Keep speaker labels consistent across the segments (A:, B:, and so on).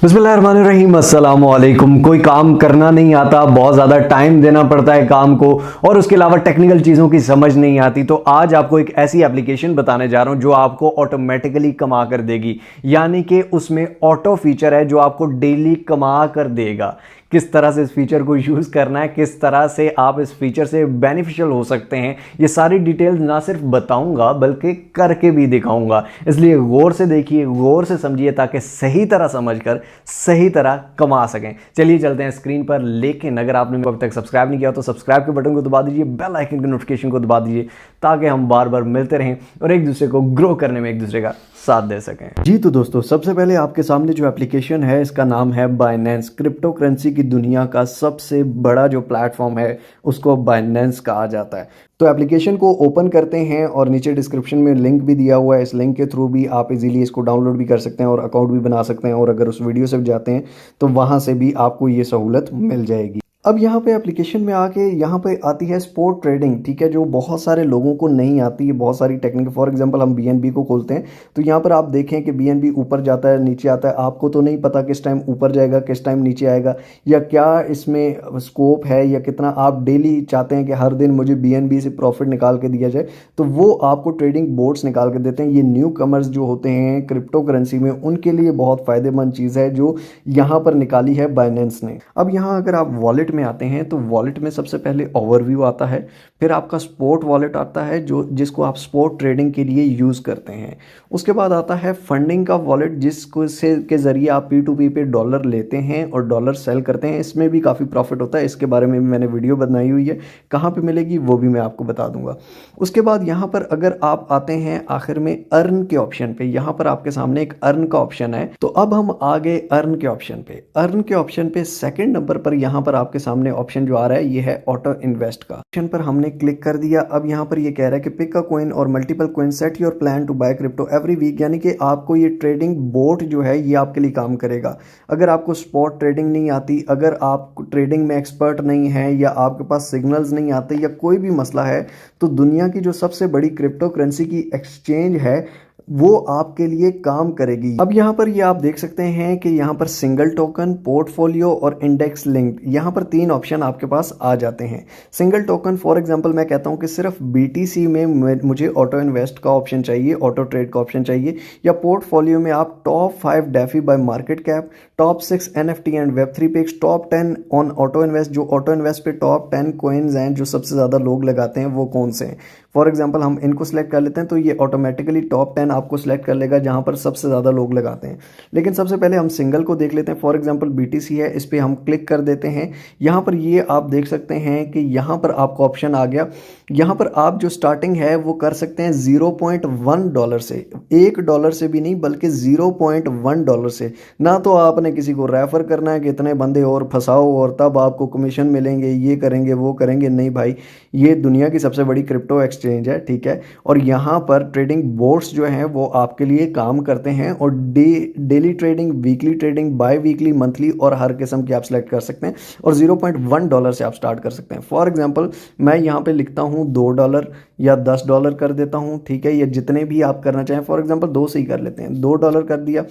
A: बिस्मिल्लाहिर्रहमानिर्रहीम, अस्सलाम वालेकुम। कोई काम करना नहीं आता, बहुत ज़्यादा टाइम देना पड़ता है काम को, और उसके अलावा टेक्निकल चीज़ों की समझ नहीं आती। तो आज आपको एक ऐसी एप्लीकेशन बताने जा रहा हूं जो आपको ऑटोमेटिकली कमा कर देगी, यानी कि उसमें ऑटो फीचर है जो आपको डेली कमा कर देगा। किस तरह से इस फीचर को यूज़ करना है, किस तरह से आप इस फीचर से बेनिफिशियल हो सकते हैं, ये सारी डिटेल्स ना सिर्फ बताऊंगा बल्कि करके भी दिखाऊंगा। इसलिए गौर से देखिए, गौर से समझिए, ताकि सही तरह समझकर सही तरह कमा सकें। चलिए चलते हैं स्क्रीन पर। लेकिन अगर आपने अभी तक सब्सक्राइब नहीं किया तो सब्सक्राइब के बटन को दबा दीजिए, बेल आइकन के नोटिफिकेशन को दबा दीजिए, ताकि हम बार बार मिलते रहें और एक दूसरे को ग्रो करने में एक दूसरे का साथ दे सकें। जी तो दोस्तों, सबसे पहले आपके सामने जो एप्लीकेशन है इसका नाम है बाइनेंस। क्रिप्टो करेंसी की दुनिया का सबसे बड़ा जो प्लेटफॉर्म है उसको बाइनेंस कहा जाता है। तो एप्लीकेशन को ओपन करते हैं और नीचे डिस्क्रिप्शन में लिंक भी दिया हुआ है। इस लिंक के थ्रू भी आप इजीली इसको डाउनलोड भी कर सकते हैं और अकाउंट भी बना सकते हैं, और अगर उस वीडियो से जाते हैं तो वहाँ से भी आपको ये सहूलत मिल जाएगी। अब यहाँ पे एप्लीकेशन में आके यहाँ पे आती है स्पॉट ट्रेडिंग, ठीक है, जो बहुत सारे लोगों को नहीं आती है। बहुत सारी टेक्निक, फॉर एग्जांपल हम बीएनबी को खोलते हैं तो यहाँ पर आप देखें कि बीएनबी ऊपर जाता है, नीचे आता है। आपको तो नहीं पता किस टाइम ऊपर जाएगा, किस टाइम नीचे आएगा, या क्या इसमें स्कोप है, या कितना आप डेली चाहते हैं कि हर दिन मुझे बीएनबी से प्रॉफिट निकाल के दिया जाए, तो वो आपको ट्रेडिंग बोर्ड्स निकाल के देते हैं। ये न्यू कमर्स जो होते हैं क्रिप्टो करेंसी में, उनके लिए बहुत फ़ायदेमंद चीज़ है जो यहाँ पर निकाली है बाइनेंस ने। अब यहाँ अगर आप वॉलेट में आते हैं तो वॉलेट में सबसे पहले ओवरव्यू आता है, फिर आपका स्पॉट वॉलेट आता है जिसको आप स्पॉट ट्रेडिंग के लिए यूज़ करते हैं। उसके बाद आता है फंडिंग का वॉलेट, जिसको से के ज़रिए आप P2P पे डॉलर लेते हैं और डॉलर सेल करते हैं। इसमें भी काफ़ी प्रॉफिट होता है, इसके बारे में भी मैंने वीडियो बनाई हुई है, कहाँ पे मिलेगी वो भी मैं आपको बता दूंगा। उसके बाद यहाँ पर अगर आप आते हैं आखिर में अर्न के ऑप्शन पे, यहाँ पर आपके सामने एक अर्न का ऑप्शन है। तो अब हम आ गए अर्न के ऑप्शन पे। अर्न के ऑप्शन पे सेकंड नंबर पर यहाँ पर आपके सामने ऑप्शन जो आ रहा है ये है ऑटो इन्वेस्ट का ऑप्शन पर हमने क्लिक कर दिया। अब यहाँ पर ये कह रहा है कि पिक अ कॉइन और multiple coin, set your plan to buy crypto every week, यानी कि आपको ये ट्रेडिंग बोट जो है ये आपके लिए काम करेगा। अगर आपको स्पॉट ट्रेडिंग नहीं आती, अगर आप ट्रेडिंग में एक्सपर्ट नहीं है, या आपके पास सिग्नल्स नहीं आते, या कोई भी मसला है, तो दुनिया की जो सबसे बड़ी क्रिप्टो करेंसी की एक्सचेंज है वो आपके लिए काम करेगी। अब यहाँ पर ये आप देख सकते हैं कि यहाँ पर सिंगल टोकन, पोर्टफोलियो और इंडेक्स लिंक्ड, यहाँ पर तीन ऑप्शन आपके पास आ जाते हैं। सिंगल टोकन, फॉर एग्जांपल मैं कहता हूँ कि सिर्फ BTC में मुझे ऑटो इन्वेस्ट का ऑप्शन चाहिए, ऑटो ट्रेड का ऑप्शन चाहिए, या पोर्टफोलियो में आप top 5 DeFi by market cap, top 6 NFT and Web3 picks, top 10 on auto invest, जो ऑटो इन्वेस्ट पे टॉप 10 कॉइन्स हैं जो सबसे ज़्यादा लोग लगाते हैं वो कौन से हैं। फॉर एग्जांपल हम इनको सेलेक्ट कर लेते हैं तो ये ऑटोमेटिकली टॉप 10 आपको सेलेक्ट कर लेगा जहां पर सबसे ज़्यादा लोग लगाते हैं। लेकिन सबसे पहले हम सिंगल को देख लेते हैं। फॉर एग्जांपल BTC है, इस पर हम क्लिक कर देते हैं। यहाँ पर ये आप देख सकते हैं कि यहाँ पर आपको ऑप्शन आ गया। यहाँ पर आप जो स्टार्टिंग है वो कर सकते हैं $0.1 से, $1 से भी नहीं बल्कि $0.1 से। ना तो आपने किसी को रेफर करना है कि इतने बंदे और फंसाओ और तब आपको कमीशन मिलेंगे, ये करेंगे वो करेंगे, नहीं भाई। ये दुनिया की सबसे बड़ी क्रिप्टो एक्सचेंज है, ठीक है, और यहाँ पर ट्रेडिंग बोर्ड्स जो हैं वो आपके लिए काम करते हैं, और daily trading, weekly trading, biweekly, monthly और हर किस्म की आप सेलेक्ट कर सकते हैं, और $0.1 से आप स्टार्ट कर सकते हैं। फॉर एग्जांपल मैं यहाँ पे लिखता हूँ $2 या $10 कर देता हूँ, ठीक है, ये जितने भी आप करना चाहें। फॉर एग्जांपल 2 से ही कर लेते हैं, $2 कर दिया।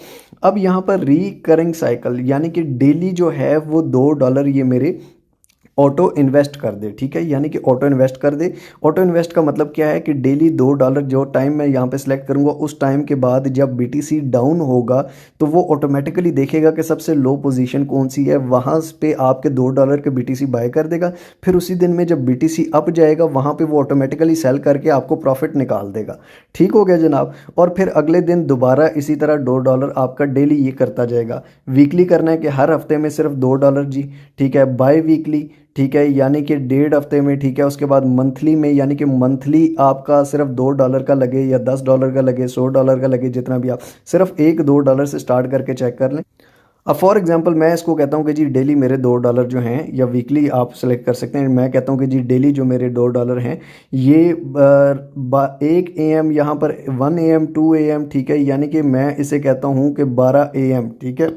A: अब यहाँ पर रिकरिंग साइकिल, यानी कि डेली जो है वो $2 ये मेरे ऑटो इन्वेस्ट कर दे, ठीक है, यानी कि ऑटो इन्वेस्ट कर दे। ऑटो इन्वेस्ट का मतलब क्या है कि डेली $2 जो टाइम मैं यहाँ पे सिलेक्ट करूँगा, उस टाइम के बाद जब BTC डाउन होगा तो वो ऑटोमेटिकली देखेगा कि सबसे लो पोजीशन कौन सी है, वहाँ पे आपके $2 के BTC बाय कर देगा। फिर उसी दिन में जब BTC अप जाएगा वहाँ पर वो ऑटोमेटिकली सेल करके आपको प्रॉफिट निकाल देगा। ठीक हो गया जनाब। और फिर अगले दिन दोबारा इसी तरह $2 आपका डेली ये करता जाएगा। वीकली करना है कि हर हफ्ते में सिर्फ $2 जी, ठीक है, बाय वीकली, ठीक है, यानी कि 1.5 हफ्ते में, ठीक है। उसके बाद मंथली में, यानी कि मंथली आपका सिर्फ $2 का लगे या $10 का लगे, $100 का लगे, जितना भी, आप सिर्फ $1-2 से स्टार्ट करके चेक कर लें। अब फॉर एग्जांपल मैं इसको कहता हूँ कि जी डेली मेरे $2 जो हैं, या वीकली आप सेलेक्ट कर सकते हैं। मैं कहता हूँ कि जी डेली जो मेरे $2 हैं ये 1 AM, यहाँ पर 1 AM 2 AM, ठीक है, यानी कि मैं इसे कहता हूँ कि 12 AM, ठीक है,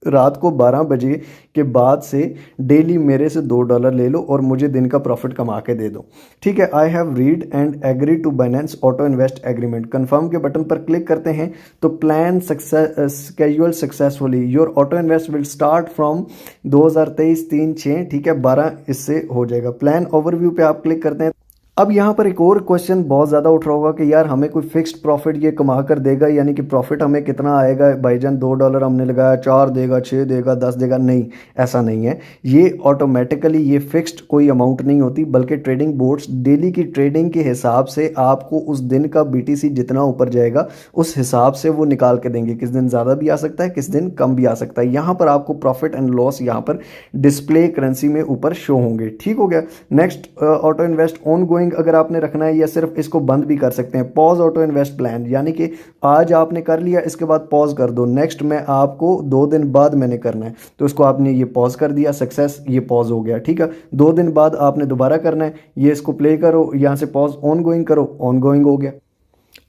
B: रात को 12 बजे के बाद से डेली मेरे से $2 ले लो और मुझे दिन का प्रॉफिट कमा के दे दो। ठीक है, I have read and agree to Binance auto invest agreement. Confirm के बटन पर क्लिक करते हैं तो plan schedule successfully, your auto invest will start from 2023-3/6। ठीक है, 12 इससे हो जाएगा। प्लान ओवरव्यू पे आप क्लिक करते हैं। अब यहाँ पर एक और क्वेश्चन बहुत ज़्यादा उठ रहा होगा कि यार हमें कोई फिक्स्ड प्रॉफिट ये कमा कर देगा, यानी कि प्रॉफिट हमें कितना आएगा भाईजान, $2 हमने लगाया, 4 देगा, 6 देगा, 10 देगा? नहीं, ऐसा नहीं है। ये ऑटोमेटिकली ये फिक्स्ड कोई अमाउंट नहीं होती, बल्कि ट्रेडिंग बोर्ड्स डेली की ट्रेडिंग के हिसाब से आपको उस दिन का BTC जितना ऊपर जाएगा उस हिसाब से वो निकाल के देंगे। किस दिन ज़्यादा भी आ सकता है, किस दिन कम भी आ सकता है। यहाँ पर आपको प्रॉफिट एंड लॉस यहाँ पर डिस्प्ले करेंसी में ऊपर शो होंगे। ठीक हो गया। Next, auto invest on going अगर आपने रखना है, या सिर्फ इसको बंद भी कर सकते हैं। पॉज ऑटो इन्वेस्ट प्लान, यानी कि आज आपने कर लिया, इसके बाद पॉज कर दो, नेक्स्ट में आपको 2 दिन बाद मैंने करना है, तो इसको आपने ये पॉज कर दिया, सक्सेस, ये पॉज हो गया। ठीक है, 2 दिन बाद आपने दोबारा करना है, ये इसको प्ले करो, यहाँ से पॉज, ऑन गोइंग करो, ऑन गोइंग हो गया।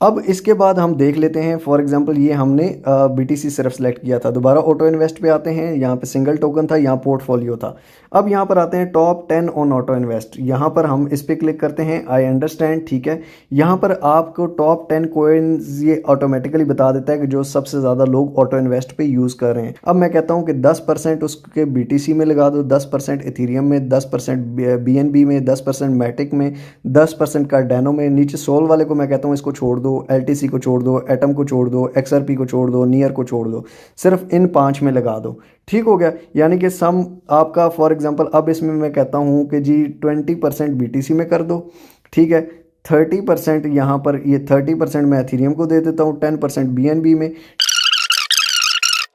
B: अब इसके बाद हम देख लेते हैं, फॉर एग्जांपल ये हमने BTC सिर्फ सेलेक्ट किया था। दोबारा ऑटो इन्वेस्ट पे आते हैं, यहाँ पे सिंगल टोकन था, यहाँ पोर्टफोलियो था। अब यहाँ पर आते हैं टॉप 10 ऑन ऑटो इन्वेस्ट, यहाँ पर हम इस पर क्लिक करते हैं, आई अंडरस्टैंड। ठीक है, यहाँ पर आपको टॉप 10 कोइंस ये ऑटोमेटिकली बता देता है कि जो सबसे ज़्यादा लोग ऑटो इन्वेस्ट पे यूज़ कर रहे हैं। अब मैं कहता हूँ कि 10% उसके BTC में लगा दो, 10% इथीरियम में, 10% BNB में, 10% मैटिक में, 10% कार्डानो में। नीचे सोल वाले को मैं कहता हूँ इसको छोड़ दो, LTC को छोड़ दो, एटम को छोड़ दो, XRP को छोड़ दो, नियर को छोड़ दो, सिर्फ इन 5 में लगा दो। ठीक हो गया, यानी कि सम आपका फॉर एग्जांपल अब इसमें मैं कहता हूँ कि जी 20% BTC में कर दो। ठीक है, 30% यहाँ पर, ये 30% मैं एथीरियम को दे देता हूँ, 10% BNB में।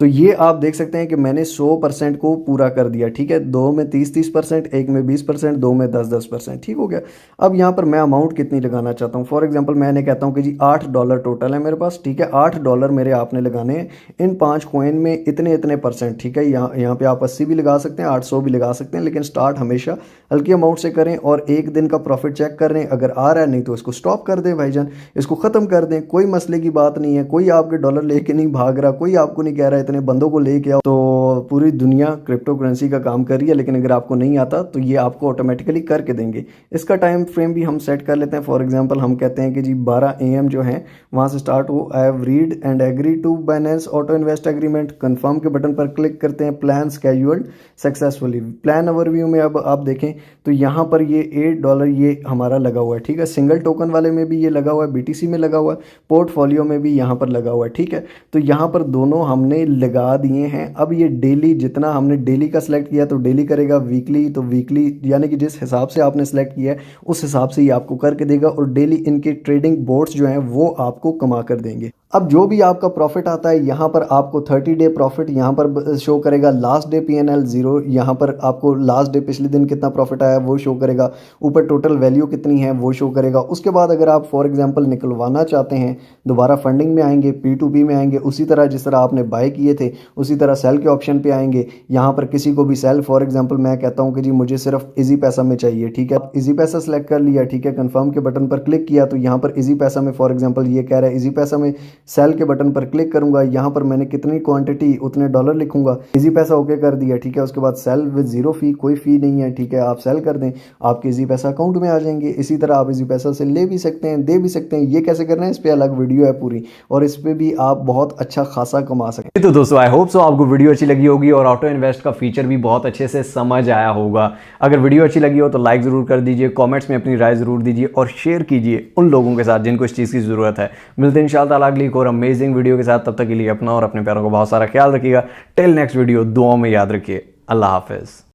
B: तो ये आप देख सकते हैं कि मैंने 100% को पूरा कर दिया। ठीक है, 2 में 30%, एक में 20%, 2 में 10%। ठीक हो गया। अब यहाँ पर मैं अमाउंट कितनी लगाना चाहता हूँ, फॉर एग्जांपल मैंने कहता हूँ कि जी $8 टोटल है मेरे पास। ठीक है, $8 मेरे आपने लगाने हैं इन 5 कॉइन में, इतने इतने %। ठीक है, यहाँ पे आप 80 भी लगा सकते हैं, 800 भी लगा सकते हैं, लेकिन स्टार्ट हमेशा हल्की अमाउंट से करें और एक दिन का प्रॉफिट चेक कर रहे हैं। अगर आ रहा है, नहीं तो इसको स्टॉप कर दें भाईजान, इसको ख़त्म कर दें, कोई मसले की बात नहीं है। कोई आपके डॉलर लेके नहीं भाग रहा, कोई आपको नहीं कह रहा है इतने बंदों को लेके आओ। तो पूरी दुनिया क्रिप्टो करेंसी का काम कर रही है, लेकिन अगर आपको नहीं आता तो ये आपको ऑटोमेटिकली करके देंगे। इसका टाइम फ्रेम भी हम सेट कर लेते हैं। फॉर एग्जांपल हम कहते हैं कि जी 12 AM जो है वहाँ से स्टार्ट हो। I have read and agree to Binance auto invest agreement. Confirm के बटन पर क्लिक करते हैं, plan scheduled successfully. Plan overview में अब आप देखें तो यहाँ पर ये $8 ये हमारा लगा हुआ है। ठीक है, सिंगल टोकन वाले में भी ये लगा हुआ है, BTC में लगा हुआ है, पोर्टफोलियो में भी यहाँ पर लगा हुआ है। ठीक है, तो यहाँ पर दोनों हमने लगा दिए हैं। अब ये डेली, जितना हमने डेली का सिलेक्ट किया तो डेली करेगा, वीकली तो वीकली, यानी कि जिस हिसाब से आपने सेलेक्ट किया है उस हिसाब से ये आपको करके देगा। और डेली इनके ट्रेडिंग बोर्ड्स जो हैं वो आपको कमा कर देंगे। अब जो भी आपका प्रॉफिट आता है यहाँ पर आपको 30 डे प्रॉफिट यहाँ पर शो करेगा, लास्ट डे PNL 0, यहाँ पर आपको लास्ट डे पिछले दिन कितना प्रॉफिट आया वो शो करेगा, ऊपर टोटल वैल्यू कितनी है वो शो करेगा। उसके बाद अगर आप फॉर एग्जांपल निकलवाना चाहते हैं, दोबारा फंडिंग में आएंगे, P2P में आएंगे, उसी तरह जिस तरह आपने बाय किए थे उसी तरह सेल के ऑप्शन पे आएंगे। यहाँ पर किसी को भी सेल, फॉर एग्जांपल मैं कहता हूँ कि जी मुझे सिर्फ इजी पैसा में चाहिए। ठीक है, इजी पैसा सेलेक्ट कर लिया। ठीक है, कंफर्म के बटन पर क्लिक किया तो यहाँ पर इजी पैसा में, फॉर एग्जांपल ये कह रहा है इजी पैसा में, सेल के बटन पर क्लिक करूंगा, यहाँ पर मैंने कितनी क्वांटिटी उतने डॉलर लिखूंगा, इजी पैसा ओके कर दिया। ठीक है, उसके बाद सेल विद 0 फी, कोई फी नहीं है। ठीक है, आप सेल कर दें, आपके इजी पैसा अकाउंट में आ जाएंगे। इसी तरह आप इजी पैसा से ले भी सकते हैं, दे भी सकते हैं। ये कैसे करना है इस पर अलग वीडियो है पूरी, और इस पर भी आप बहुत अच्छा खासा कमा सकते हैं।
A: तो दोस्तों आई होप सो आपको वीडियो अच्छी लगी होगी और ऑटो इन्वेस्ट का फीचर भी बहुत अच्छे से समझ आया होगा। अगर वीडियो अच्छी लगी हो तो लाइक ज़रूर कर दीजिए, कमेंट्स में अपनी राय ज़रूर दीजिए और शेयर कीजिए उन लोगों के साथ जिनको इस चीज़ की ज़रूरत है। मिलते हैं इंशाअल्लाह ताला अगली एक और अमेजिंग वीडियो के साथ। तब तक के लिए अपना और अपने प्यारों को बहुत सारा ख्याल रखिएगा। टिल नेक्स्ट वीडियो, दुआओं में याद रखिए। अल्लाह हाफिज़।